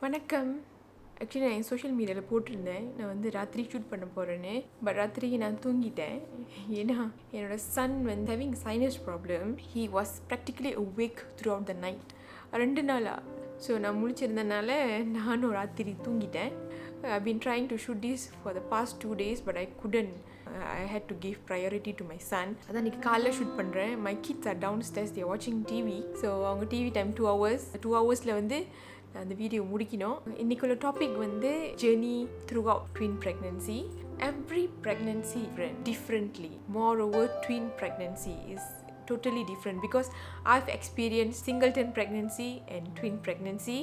வணக்கம். ஆக்சுவலி நான் என் சோஷியல் மீடியாவில் போட்டிருந்தேன், நான் வந்து ராத்திரி ஷூட் பண்ண போகிறேன்னு. பட் ராத்திரி நான் தூங்கிட்டேன். ஏன்னா என்னோடய சன் வந்து having sinus problem. He was practically awake through out the night 2 நாளாக. ஸோ நான் முழிச்சிருந்தனால நானும் ராத்திரி தூங்கிட்டேன். I've been trying to shoot this for the past 2 days, but I couldn't. I had to give priority to my son. அதான் இன்னைக்கு காலைல shoot பண்ணுறேன். My kids are downstairs, they are watching TV. So அவங்க TV time 2 hours. 2 ஹவர்ஸில் வந்து அந்த video முடிக்கணும். இன்றைக்குள்ள டாபிக் வந்து journey through out twin pregnancy. Every pregnancy differently. Moreover, twin pregnancy is totally different because I've experienced singleton pregnancy and twin pregnancy,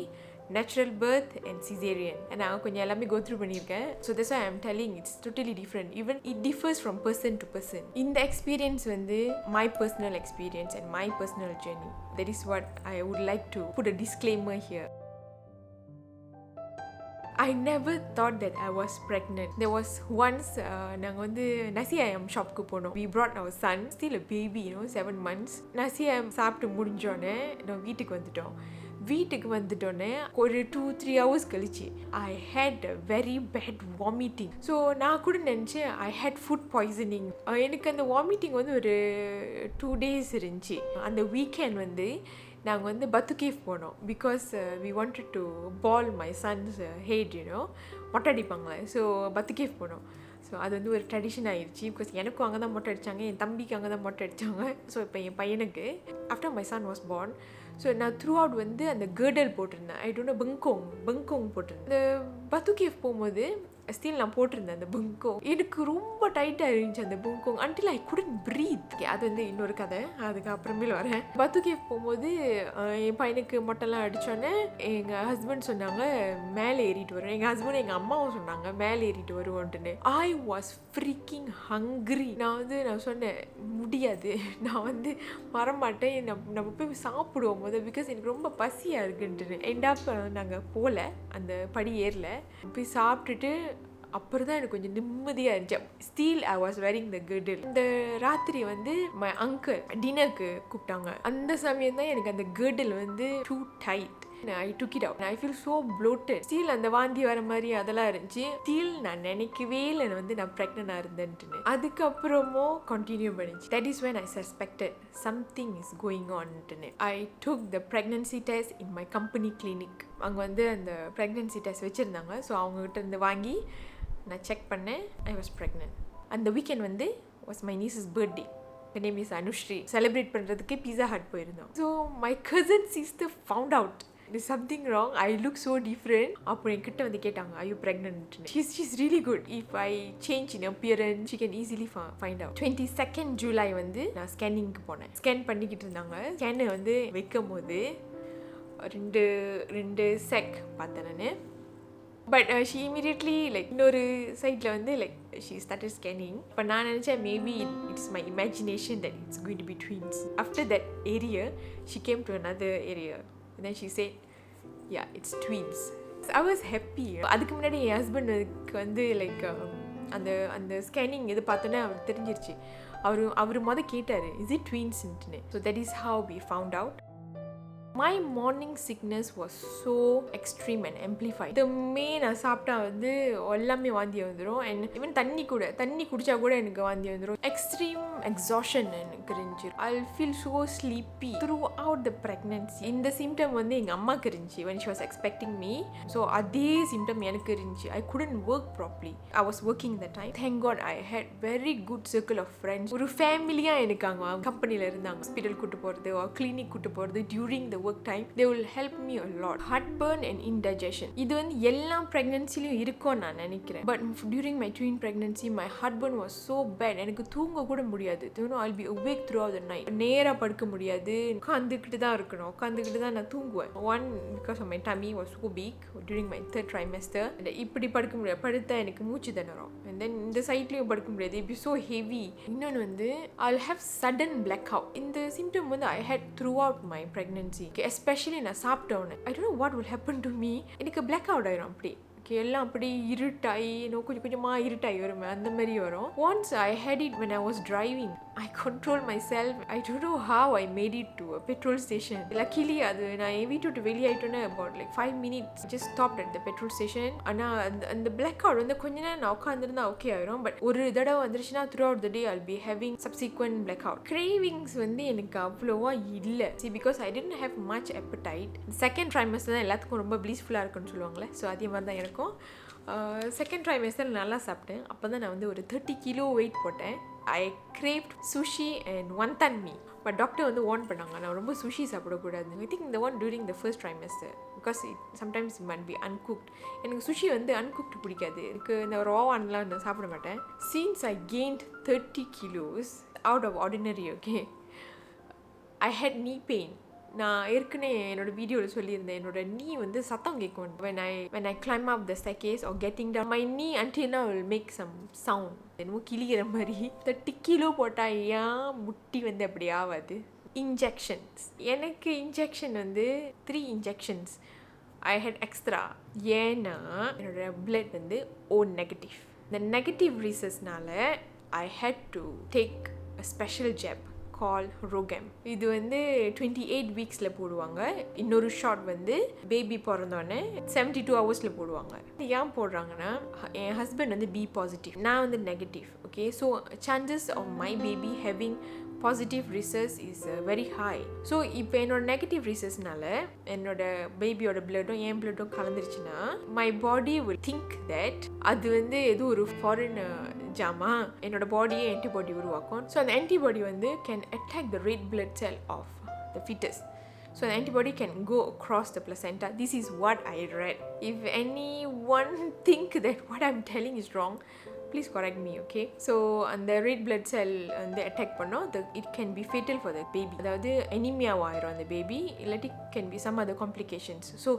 natural birth and cesarean, and நான் கொஞ்சம் எல்லாமே go through பண்ணியிருக்கேன். So that's why I'm telling it's totally different. Even it differs from person to person. இந்த experience வந்து my personal experience and my personal journey. That is what I would like to put a disclaimer here. I never thought that I was pregnant. There was once நாங்கள் வந்து நசி ஐயம் ஷாப்க்கு போனோம். We brought our son, still a baby, 7 months. நசி ஐயம் சாப்பிட்டு முடிஞ்சோடனே நான் வீட்டுக்கு வந்துட்டோன்னே ஒரு 2-3 hours கழிச்சு I had a very bad vomiting. So நான் கூட நினச்சேன் I had food poisoning. எனக்கு அந்த வாமிட்டிங் வந்து ஒரு 2 days இருந்துச்சு. அந்த வீக்கெண்ட் வந்து நாங்கள் வந்து பத்து கேவ் போனோம். Because we wanted to ball my son's head, மொட்டை அடிப்பாங்களே. ஸோ பத்து கேவ் போனோம். ஸோ அது வந்து ஒரு ட்ரெடிஷன் ஆயிடுச்சு. பிகாஸ் எனக்கும் அங்கே தான் மொட்டை அடித்தாங்க, என் தம்பிக்கு அங்கே தான் மொட்டை அடித்தாங்க. ஸோ இப்போ என் பையனுக்கு after my son was born. So நான் த்ரூ அவுட் வந்து அந்த கேர்டல் போட்டிருந்தேன். ஐ டோன்ட் நோ, பெங்கோங் போட்டிருந்தேன். இந்த பத்து கேவ் போகும்போது ஸ்டில் நான் போட்டிருந்தேன் அந்த பெங்கோங். எனக்கு ரொம்ப டைட்டாக இருந்துச்சு அந்த பெங்கோங். Until I couldn't breathe. அது வந்து இன்னொரு கதை, அதுக்கு அப்புறமேல வரேன். பத்து கேவ் போகும்போது என் பையனுக்கு மொட்டைலாம் அடித்தோன்னே எங்கள் ஹஸ்பண்ட் சொன்னாங்க மேலே ஏறிட்டு வருவேன். எங்கள் ஹஸ்பண்ட் எங்கள் அம்மாவும் சொன்னாங்க மேலே ஏறிட்டு வருவோன்ட்டுன்னு. I was freaking hungry. நான் சொன்னேன் முடியாது, நான் வந்து வரமாட்டேன், நம்ம போய் சாப்பிடுவோம் போது, பிகாஸ் எனக்கு ரொம்ப பசியாக இருக்குன்ட்டுன்னு. எண்டாப் நாங்கள் போகல, அந்த படி ஏறல. போய் சாப்பிட்டுட்டு அப்புறம் தான் எனக்கு கொஞ்சம் நிம்மதியாக இருந்துச்சு. ஸ்டில் ஐ வாஸ் வெரிங் த கிர்டில். இந்த ராத்திரி வந்து மை அங்கிள் டின்னருக்கு கூப்பிட்டாங்க. அந்த சமயம் தான் எனக்கு அந்த கிர்டில் வந்து too tight. I took it out. I feel so bloated. Still அந்த வாந்தி வர மாதிரி அதெல்லாம் இருந்துச்சு. Still நான் நினைக்கவே இல்லை வந்து நான் ப்ரெக்னென்ட்டாக இருந்தேன்ட்டுன்னு. அதுக்கப்புறமும் கண்டினியூ பண்ணிச்சு. That is when I suspected something is going on. I took the pregnancy test in my company clinic. அங்கே வந்து அந்த pregnancy test வச்சுருந்தாங்க. ஸோ அவங்ககிட்ட இருந்து வாங்கி நான் செக் பண்ணேன். I was pregnant. அந்த வீக்கெண்ட் வந்து was my niece's birthday. Her name is Anushri. Celebrate பண்ணுறதுக்கு Pizza Hut போயிருந்தோம். So my cousin sister found out there's something wrong. I look so different. அப்புறம் என்கிட்ட வந்து கேட்டாங்க, are you pregnant? She's really good. If I change in appearance, she can easily find out. 22nd July வந்து நான் ஸ்கேனிங்க்கு போனேன். Scan பண்ணிக்கிட்டு இருந்தாங்க. ஸ்கேனை வந்து வைக்கும் போது ரெண்டு செக் பார்த்தேன் நான். பட் she immediately இன்னொரு சைடில் வந்து she started scanning. இப்போ நான் நினச்சேன் maybe it's my imagination that it's going to be twins. After that area, she came to another area. And then she said, yeah, it's twins. I was happy. அதுக்கு முன்னாடி என் ஹஸ்பண்டுக்கு வந்து அந்த scanning இது பார்த்தோன்னே அவருக்கு தெரிஞ்சிருச்சு. அவர் கேட்டார், is it twins? So that is how we found out. My morning sickness was so extreme and amplified. The main நான் சாப்பிட்டா வந்து எல்லாமே வாந்தி வந்துடும். அண்ட் ஈவன் தண்ணி குடிச்சா கூட எனக்கு வாந்தி வந்துடும். எக்ஸ்ட்ரீம் எக்ஸாஷன் எனக்கு இருந்துச்சு. I'll feel so sleepy throughout the pregnancy. இந்த சிம்டம் வந்து எங்கள் அம்மாவுக்கு இருந்துச்சு when she was expecting me. So அதே சிம்டம் எனக்கு இருந்துச்சு. I couldn't work properly. I was working that time. Thank God I had very good circle of friends. ஒரு ஃபேமிலியாக எனக்கு அங்கே கம்பெனியில் இருந்தாங்க. ஹாஸ்பிட்டல் கூட்டு போகிறது or கிளினிக் கூட்டு போகிறது during the work time. They will help me a lot. Heartburn and indigestion. இது வந்து எல்லா pregnancyலயும் இருக்கும் நான் நினைக்கிறேன். But during my twin pregnancy, my heartburn was so bad. எனக்கு தூங்க கூட முடியாது. I'll be awake throughout the night. நேரா படுக்க முடியாது. உட்காந்துக்கிட்டு தான் இருக்கணும். உட்காந்துக்கிட்டு தான் நான் தூங்குவேன். One, because of my tummy was so big during my 3rd trimester. இப்படி படுக்க முடியாது. படுத்தா எனக்கு மூச்சு திணறும். And then இந்த சைட்லயும் படுக்க முடியாது. It be so heavy. இன்னொன்று வந்து I'll have sudden blackout. இந்த symptom வந்து I had throughout my pregnancy. Especially நான் சாப்பிட்டோன்னே I don't know what will happen to me. எனக்கு பிளாக் அவுட் ஆயிரும். அப்படி ஓகே எல்லாம் அப்படி இருட்டாகி கொஞ்சம் கொஞ்சமாக இருட்டாகி வருமே அந்த மாதிரி வரும். Once I had it when I was driving. I controlled myself. I don't know how I made it to a petrol station. Luckily அது நான் என் வீட்டு விட்டு வெளியாயிட்டோன்னே about like 5 minutes just stopped at the petrol station. ஆனால் அந்த black out வந்து கொஞ்ச நேரம் நான் உட்காந்துருந்தா ஓகே ஆயிரும். பட் ஒரு தடவை வந்துருச்சுன்னா throughout the day I'll be having subsequent blackout. Cravings வந்து எனக்கு அவ்வளோவா இல்லை. See, because I didn't have much appetite. Second trimester தான் எல்லாத்துக்கும் ரொம்ப blissful-ஆ இருக்குன்னு சொல்லுவாங்களே. ஸோ அதே மாதிரி தான் எனக்கும் செகண்ட் ட்ரைமஸ்டர் நல்லா சாப்பிட்டேன். அப்போ தான் நான் வந்து ஒரு 30 கிலோ வெயிட் போட்டேன். I craved sushi and wonton mee. But doctor வந்து வார்ன் பண்ணாங்க நான் ரொம்ப சுஷி சாப்பிடக்கூடாது. I think the one during the first trimester because sometimes it might be uncooked. எனக்கு சுஷி வந்து uncooked பிடிக்காது. எனக்கு இந்த raw ஒன்லாம் நான் சாப்பிட மாட்டேன். Since I gained 30 kilos out of ordinary, okay, I had knee pain. நான் ஏற்கனவே என்னோட வீடியோவில் சொல்லியிருந்தேன் என்னோட நீ வந்து சத்தம் கேட்கும். when I climb up the staircase or getting down, my knee until now will make some sound. என்னமோ கிளிகிற மாதிரி. 30 கிலோ போட்டால் ஏன் முட்டி வந்து அப்படி ஆகாது. இன்ஜெக்ஷன்ஸ், எனக்கு இன்ஜெக்ஷன் வந்து 3 injections I had extra. ஏன்னா என்னோட பிளட் வந்து O நெகட்டிவ். இந்த negative ரீசஸ்னால I had to take a special jab called Rogam. இது வந்து 28 வீக்ஸில் போடுவாங்க. இன்னொரு ஷாட் வந்து பேபி பிறந்தோடனே 72 ஹவர்ஸில் போடுவாங்க. ஏன் போடுறாங்கன்னா என் ஹஸ்பண்ட் வந்து B பாசிட்டிவ், நான் வந்து negative. Okay, so chances of my baby having positive rhesus is very high. So இப்போ என்னோட நெகட்டிவ் ரிசஸ்னால என்னோட பேபியோட பிளட்டும் என் பிளட்டும் கலந்துருச்சுன்னா my body will think that அது வந்து எதுவும் ஒரு ஃபாரின் ஜாமா என்னோட பாடியே ஆன்டிபாடி உருவாக்கும். ஸோ அந்த ஆன்டிபாடி வந்து can attack the red blood cell of the foetus. So the antibody can go across the placenta. This is what I read. If anyone think that what I'm telling is wrong, please correct me, okay? So அந்த red blood cell வந்து attack பண்ணோம், it can be fatal for the baby. அதாவது anemia ஆயிரும் அந்த baby, இல்லாட்டி can be some other complications. So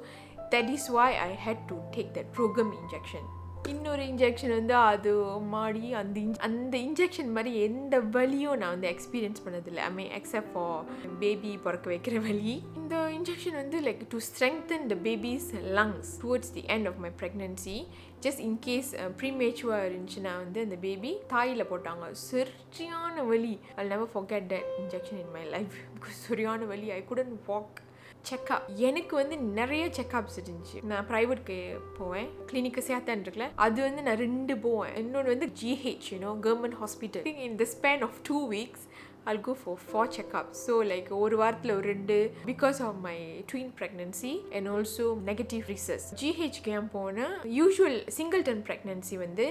that is why I had to take that Rogam injection. இன்னொரு injection வந்து அது மாடி அந்த இன்ஜெக்ஷன் மாதிரி எந்த வலியும் நான் வந்து எக்ஸ்பீரியன்ஸ் பண்ணதில்லை. I mean except for baby பிறக்க வைக்கிற வலி. இந்த இன்ஜெக்ஷன் வந்து like to strengthen the baby's lungs towards the end of my pregnancy. Just in case ப்ரீமேச்சுவாக இருந்துச்சுன்னா வந்து அந்த பேபி தாயில் போட்டாங்க. சரியான வலி. I'll never forget that injection in my life because சரியான வலி. I couldn't walk. செக்அப், எனக்கு வந்து நிறைய செக்அப்ஸ் இருந்துச்சு. நான் ப்ரைவேட்க்கு போவேன், கிளினிக்கு சேத்தான் இருக்குல்ல, அது வந்து நான் 2 போவேன். இன்னொன்று வந்து GH, government hospital. In the span of 2 weeks I'll go for 4 checkups. So like ஒரு வாரத்தில் ஒரு 2 because of my twin pregnancy and also negative rhesus. GH ஏன் போனால் யூஷுவல் சிங்கிள்டன் ப்ரெக்னன்சி வந்து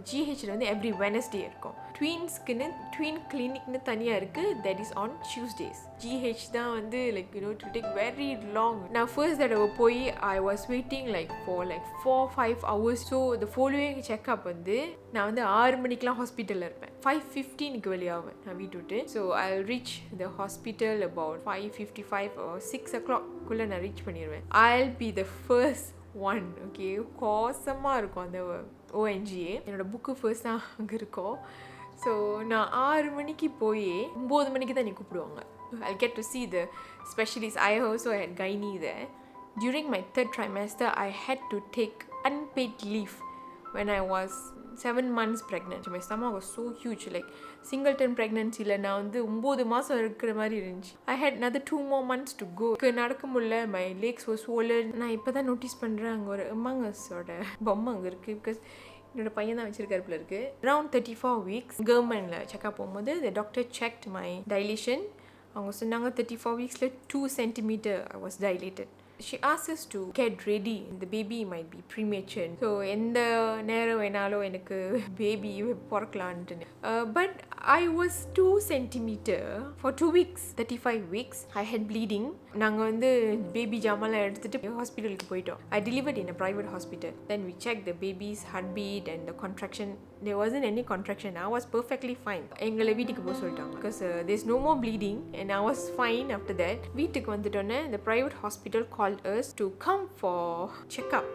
GHல வந்து எவ்ரி வெனஸ்டே இருக்கும். ட்வீன்ஸ்க்குன்னு ட்வீன் கிளினிக்னு தனியாக இருக்குது, that is on Tuesdays. GH தான் வந்து like to take very long. நான் ஃபர்ஸ்ட் தடவை போய் I was waiting like for like 4-5 hours. So the following checkup வந்து நான் வந்து 6 மணிக்கெலாம் ஹாஸ்பிட்டலில் இருப்பேன். 5:15 வெளியாவேன் நான் வீட்டு விட்டு. So I'll reach the hospital about 5:55 or 6 o'clock குள்ளே நான் ரீச் பண்ணிடுவேன். I'll be the first one. Okay, கோசமாக இருக்கும் அந்த ONGA. என்னோட புக்கு ஃபர்ஸ்ட் தான் அங்கே இருக்கும். ஸோ நான் 6 மணிக்கு போய் 9 மணிக்கு தான் நீ கூப்பிடுவாங்க. I'll get to see the specialist. I also had gynae there. During my 3rd trimester, I had to take unpaid leave when I was 7 months pregnant. My stomach was so huge. Like singleton pregnancy நான் வந்து 9 மாதம் இருக்கிற மாதிரி இருந்துச்சு. I had another 2 more months to go. நடக்க முடியல, my legs were swollen. நான் இப்போ தான் நோட்டீஸ் பண்ணுறேன் அங்கே ஒரு அம்மாங்கஸோட பொம்மை அங்கே இருக்குது. பிகாஸ் என்னோட பையன் தான் வச்சிருக்காரு போல இருக்கு. அரௌண்ட் 34 weeks கவர்மெண்டில் செக்அப் போகும்போது the doctor checked my dilation. அவங்க சொன்னாங்க 34 weeksல 2 centimeter I was dilated. She asked us to get ready. The baby might be premature. So எந்த நேரம் வேணாலும் எனக்கு baby பிறக்கலான்ட்டு. But I was 2 centimeter for 2 weeks. 35 weeks I had bleeding. நாங்கள் வந்து baby ஜாமான்லாம் எடுத்துகிட்டு ஹாஸ்பிட்டலுக்கு போயிட்டோம். I delivered in a private hospital. Then we checked the baby's heartbeat and the contraction. There wasn't any contraction. I was perfectly fine. எங்களை வீட்டுக்கு போக சொல்லிட்டாங்க because there's no more bleeding and I was fine after that. வீட்டுக்கு வந்துட்டோன்னே the private hospital called us to come for checkup.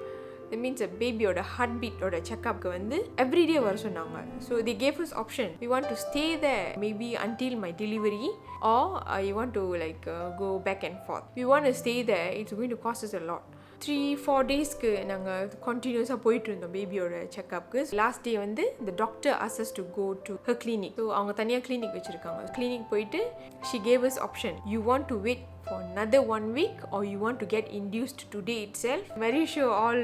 That means a baby or a heartbeat or a checkup வந்து everyday வர சொன்னாங்க. So they gave us option. We want to stay there maybe until my delivery or you want to like go back and forth. We want to stay there. It's going to cost us a lot. 3-4 டேஸ்க்கு நாங்கள் கண்டினியூஸாக போயிட்டு இருந்தோம் பேபியோட செக்அப்க்கு. Last day வந்து the doctor asked us to go to her clinic. So அவங்க தனியாக clinic வச்சுருக்காங்க. கிளினிக் போயிட்டு she gave us option. You want to wait for another 1 week or you want to get induced today itself. Very sure all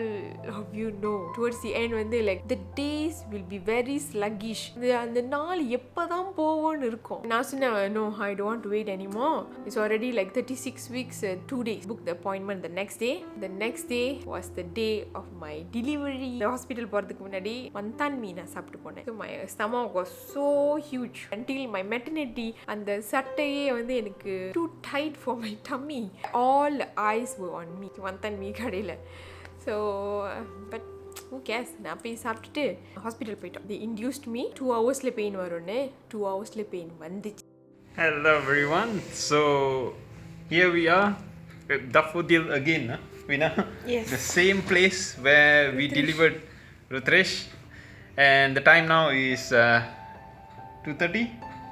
of you know towards the end வந்து like the days will be very sluggish. அந்த நாள் எப்போதான் போவோன்னு இருக்கும். நான் சொன்னேன் no, I don't want to wait anymore. It's already like 36 weeks 2 days. Book the appointment the next day. The next day was the day of my delivery. The hospital போகிறதுக்கு முன்னாடி வந்தான் me நான் சாப்பிட்டு போனேன். So my stomach was so huge until my maternity. அந்த சட்டையே வந்து எனக்கு too tight for my tummy. All the eyes were on me. வந்தான் மீ கடையில். So but who cares? நான் போய் சாப்பிட்டுட்டு ஹாஸ்பிட்டல் போயிட்டோம். They induced me 2 ஹவர்ஸில் பெயின் வரும்னு 2 ஹவர்ஸில் பெயின் வந்துச்சு. Hello everyone. So here we are at Daffodil again, Veena. Yes. The same place where we delivered Rutresh, and the time now is 2:30,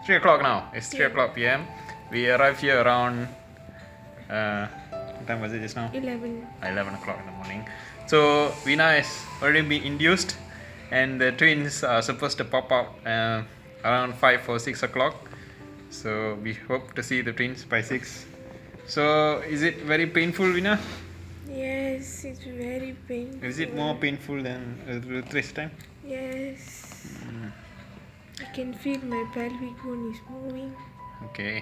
3 o'clock now. It's 3 o'clock p.m. We arrived here around what time was it just now? 11 o'clock in the morning. So Veena has already been induced, and the twins are supposed to pop out around 5 or 6 o'clock. So we hope to see the twins by 6. So is it very painful, Veena? Yes, it's very painful. Is it more painful than Rutresh time? Yes. I can feel my pelvic bone is moving, Okay.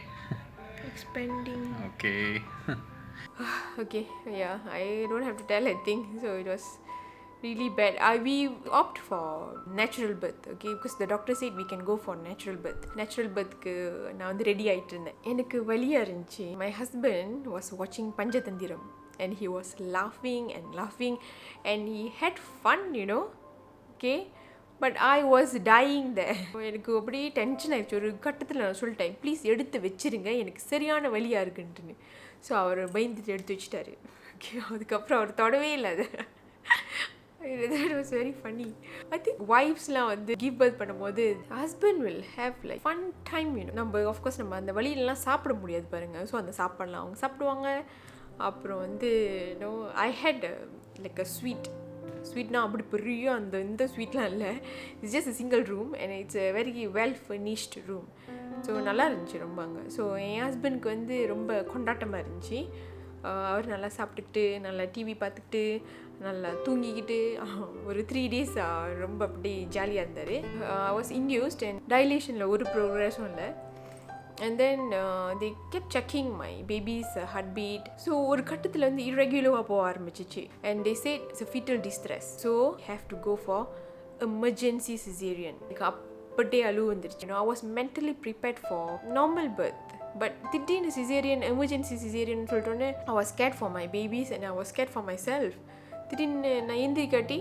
expanding. Okay. Okay, yeah, I don't have to tell a thing. So it was really bad. We opt for natural birth, okay, because the doctor said we can go for natural birth. Natural birthக்கு நான் வந்து ready ஆகிட்டு இருந்தேன். எனக்கு வலியாக இருந்துச்சு. My husband was watching Panchathanthiram and he was laughing and he had fun, you know, okay, but I was dying there. எனக்கு அப்படியே tension ஆயிடுச்சு. ஒரு கட்டத்தில் நான் சொல்லிட்டேன் ப்ளீஸ் எடுத்து வச்சிருங்க, எனக்கு சரியான வலியாக இருக்குன்ட்டுன்னு. ஸோ அவர் பயந்துட்டு எடுத்து வச்சுட்டாரு. ஓகே, அதுக்கப்புறம் அவர் தொடவே இல்லை அது. That was very funny. I think wives-லாம் வந்து give birth பண்ணும்போது husband will have like fun time, you know. நம்ம of course நம்ம அந்த வழியிலலாம் சாப்பிட முடியாது பாருங்க. ஸோ அந்த சாப்பாடலாம் அவங்க சாப்பிடுவாங்க. அப்புறம் வந்து I had like a ஸ்வீட்னா அப்படி பெரிய இந்த ஸ்வீட்லாம் இல்லை. It's just a single room and it's a very well furnished room. So நல்லா இருந்துச்சு ரொம்ப அங்கே. ஸோ என் ஹஸ்பண்ட்க்கு வந்து ரொம்ப கொண்டாட்டமாக இருந்துச்சு. அவர் நல்லா சாப்பிட்டுக்கிட்டு நல்லா டிவி பார்த்துக்கிட்டு நல்லா தூங்கிக்கிட்டு ஒரு 3 days ரொம்ப அப்படி ஜாலியாக இருந்தார். I was induced and dilationல ஒரு ப்ரோக்ரஸும் இல்லை. And then they kept checking my baby's heartbeat. So ஒரு கட்டத்தில் வந்து irregular-ஆக போக ஆரம்பிச்சிச்சு. And they said it's a fetal distress. So have to go for emergency cesarean. அப்படியே அழுவு வந்துருச்சு. I was mentally prepared for normal birth. But திடீர்னு caesarean emergency caesarean சொல்லிட்டோன்னே I was scared for my babies and I was scared for myself. திடீர்னு நான் எந்திரிக்காட்டி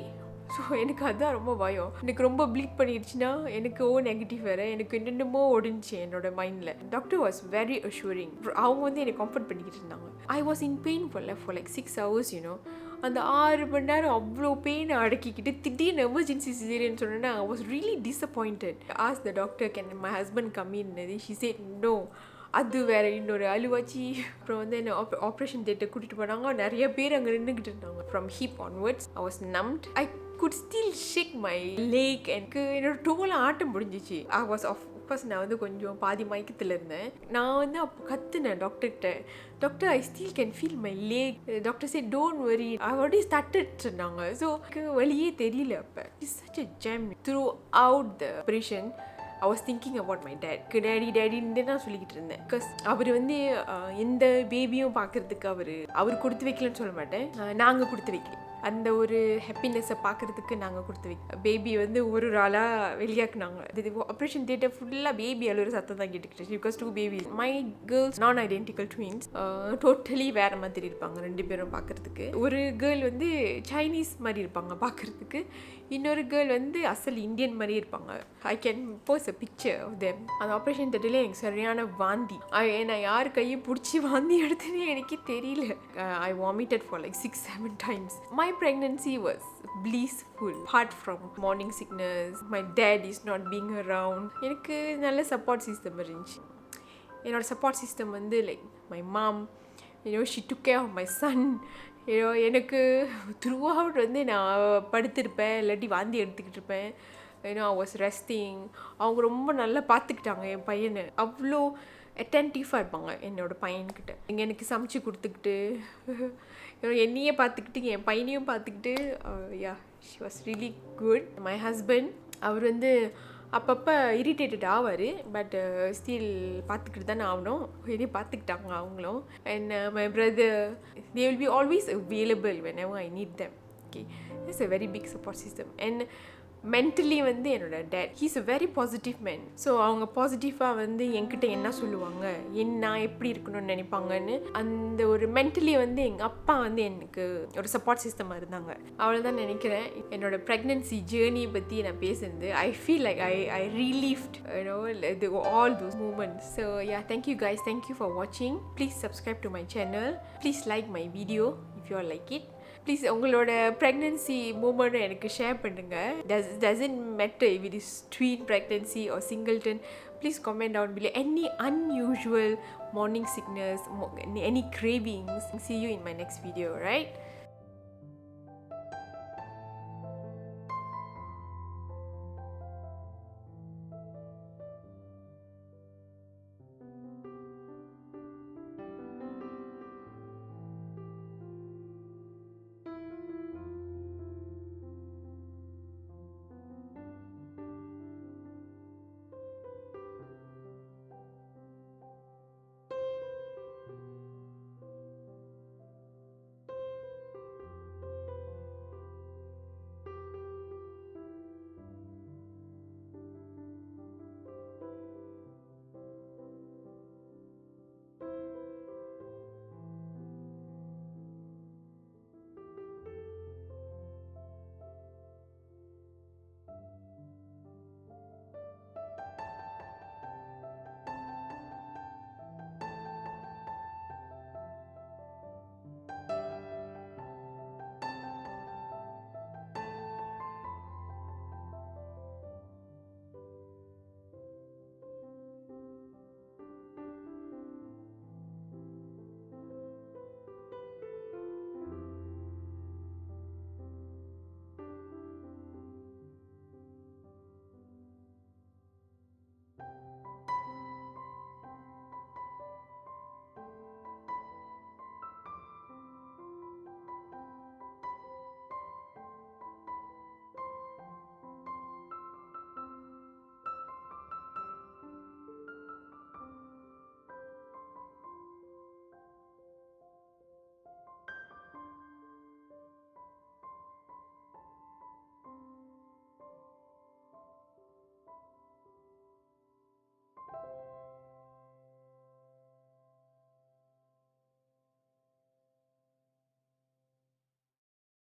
so எனக்கு அதுதான் ரொம்ப பயம். எனக்கு ரொம்ப ப்ளீட் பண்ணிடுச்சுன்னா எனக்கு நெகட்டிவ் வேறு, எனக்கு என்னென்னமோ ஓடிச்சு என்னோட மைண்டில். Doctor was very assuring. அவங்க வந்து என்னை கம்ஃபர்ட் பண்ணிக்கிட்டு இருந்தாங்க. I was in pain for like 6 hours, you know. அந்த 6 மணி நேரம் அவ்வளோ பெயினை அடக்கிக்கிட்டு திடீர்னு எமர்ஜென்சி சிசேரியன் சொன்னேன்னா I was really disappointed. I asked the doctor, can my husband come in? She said no. அது வேறு இன்னொரு அழுவாச்சி. அப்புறம் வந்து என்ன ஆப்ரேஷன் தேட்டர் கூட்டிகிட்டு போனாங்க. நிறைய பேர் அங்கே நின்றுக்கிட்டு இருந்தாங்க. From hip onwards I was numbed. I could still shake my leg. எனக்கு என்னோட டோலாம் ஆட்ட முடிஞ்சிச்சு. I was of course நான் வந்து கொஞ்சம் பாதி மயக்கத்தில் இருந்தேன். நான் வந்து அப்போ கற்றுனேன் டாக்டர்கிட்ட, doctor I still can feel my leg. Doctor said don't worry, I already started சொன்னாங்க. ஸோ எனக்கு வழியே தெரியல. அப்போ it's such a jam. Throughout the operation I was thinking about my dad. டேடின்னு நான் சொல்லிக்கிட்டு இருந்தேன். பிகாஸ் அவர் வந்து எந்த பேபியும் பார்க்குறதுக்கு அவர் கொடுத்து வைக்கலன்னு சொல்ல மாட்டேன், நாங்கள் கொடுத்து வைக்கல. அந்த ஒரு ஹாப்பினஸை பார்க்குறதுக்கு நாங்கள் கொடுத்து வைக்க பேபி வந்து ஒரு ஆளாக வெளியாக்குனாங்க. இது ஆப்ரேஷன் தியேட்டர் ஃபுல்லாக பேபி அழுகிற சத்தம் தான் கேட்டுக்கிட்டு. Because 2 babies. மை கேர்ள்ஸ் நான் ஐடென்டிக்கல் ட்வின்ஸ். டோட்டலி வேறு மாதிரி இருப்பாங்க 2 பேரும் பார்க்குறதுக்கு. ஒரு கேர்ள் வந்து சைனீஸ் மாதிரி இருப்பாங்க பார்க்குறதுக்கு, இன்னொரு கேர்ள் வந்து அசல் இந்தியன் மாதிரி இருப்பாங்க. I can post a picture of them. அந்த ஆப்ரேஷன் தியேட்டர்ல எனக்கு சரியான வாந்தி. நான் யார் கையை பிடிச்சி வாந்தி எடுத்தேன்னு எனக்கே தெரியல. ஐ வாமிட்டட் for like 6-7 times. My pregnancy was blissful apart from morning sickness. My dad is not being around. எனக்கு நல்ல சப்போர்ட் சிஸ்டம் இருந்துச்சு. என்னோட சப்போர்ட் சிஸ்டம் வந்து like my mom, you know, she took care of my son. எனக்கு through out வந்து நான் படுத்திருப்பேன், இல்லாட்டி வாந்தி எடுத்துக்கிட்டு இருப்பேன். I was resting. அவங்க ரொம்ப நல்லா பார்த்துக்கிட்டாங்க என் பையனை. அவ்வளோ அட்டென்டிவாக இருப்பாங்க என்னோடய பையன்கிட்ட. எனக்கு சமைச்சு கொடுத்துக்கிட்டு என்னையே பார்த்துக்கிட்டு என் பையனையும் பார்த்துக்கிட்டு she was really good. My husband, அவர் வந்து அப்பப்போ இரிட்டேட்டட் ஆவார், பட் ஸ்டில் பார்த்துக்கிட்டு தானே ஆகணும். என்னையே பார்த்துக்கிட்டாங்க அவங்களும். And my brother, they will be always available whenever I need them. Okay, that's a very big support system. And mentally வந்து என்னோட date, he's a very positive man. So அவங்க பாசிட்டிவாக வந்து என்கிட்ட என்ன சொல்லுவாங்க, நான் எப்படி இருக்கணும்னு நினைப்பாங்கன்னு அந்த ஒரு மென்டலி வந்து எங்கள் அப்பா வந்து எனக்கு ஒரு சப்போர்ட் சிஸ்டமாக இருந்தாங்க. அவ்வளோதான் நினைக்கிறேன். என்னோட ப்ரெக்னன்சி ஜேர்னி பற்றி நான் பேசுனது. I feel like I relieved all those moments. So thank you guys, thank you for watching. Please subscribe to my channel. Please like my video if you all like it. Please உங்களோட pregnancy மூமெண்ட்டை எனக்கு share பண்ணுங்கள். Doesn't matter if it is twin pregnancy or singleton. Please comment down below any unusual morning sickness, any cravings. See you in my next video, right?